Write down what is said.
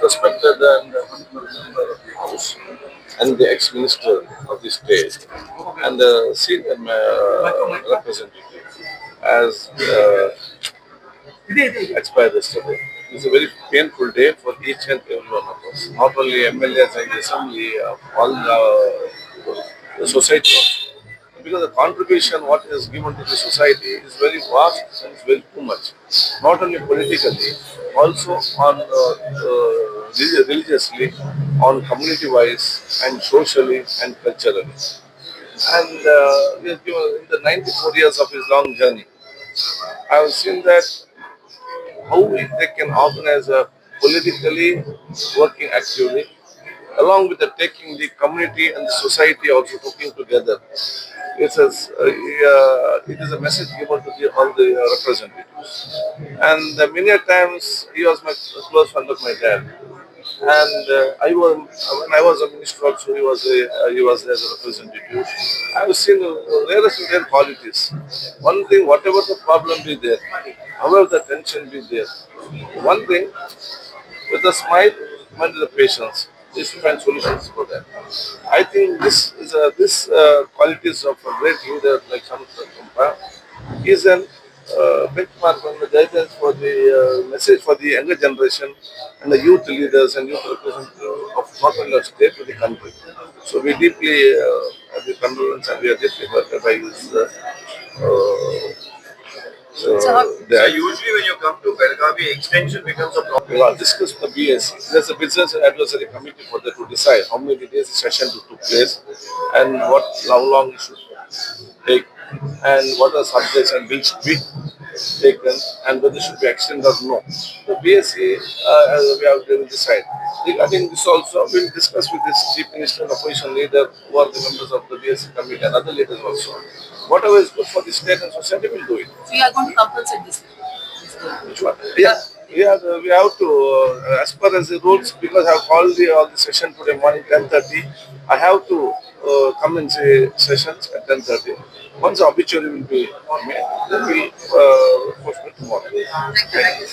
respected and honorable member of the House and the ex-minister of the state and the senior representative as expired yesterday. It's a very painful day for each and every one of us, not only MLAs and the assembly, all the society also. Because the contribution what is given to the society is very vast and it's very too much. Not only politically, also on religiously, on community-wise, and socially and culturally. And he has given in the 94 years of his long journey, I have seen that how they can organize a politically working actively, along with the taking the community and the society also working together. It is a message given to all the representatives. And many a times he was my close friend of my dad. And when I was a minister also, he was there as a representative. I have seen rarest rare qualities. One thing, whatever the problem be there, however the tension be there, one thing, with a smile and with the patience, is to find solutions for that. I think this qualities of a great leader like Samantha Kumpa is an benchmark and the guidance for the message for the younger generation and the youth leaders and youth representatives of not only our state but the country. So we deeply have the condolence and we are deeply hurt by his So usually when you come to Belgavi, extension becomes a problem. we will discuss the BSc. There's a business advisory committee for that to decide how many days the session took place and how long it should take and what are subjects and will should be taken and whether it should be extended or no. The BSc, they will decide. I think this also we'll discuss with this chief minister and opposition leader who are the members of the BSc committee and other leaders also. Whatever is good for the state and society, we'll do it. So you are going to compensate this? Which one? Yeah. Yeah, we have to, as per as the rules, because I have called all the session today morning 10:30. I have to come in the sessions at 10:30. Once the obituary will be made, then we'll postpone tomorrow. Thank you.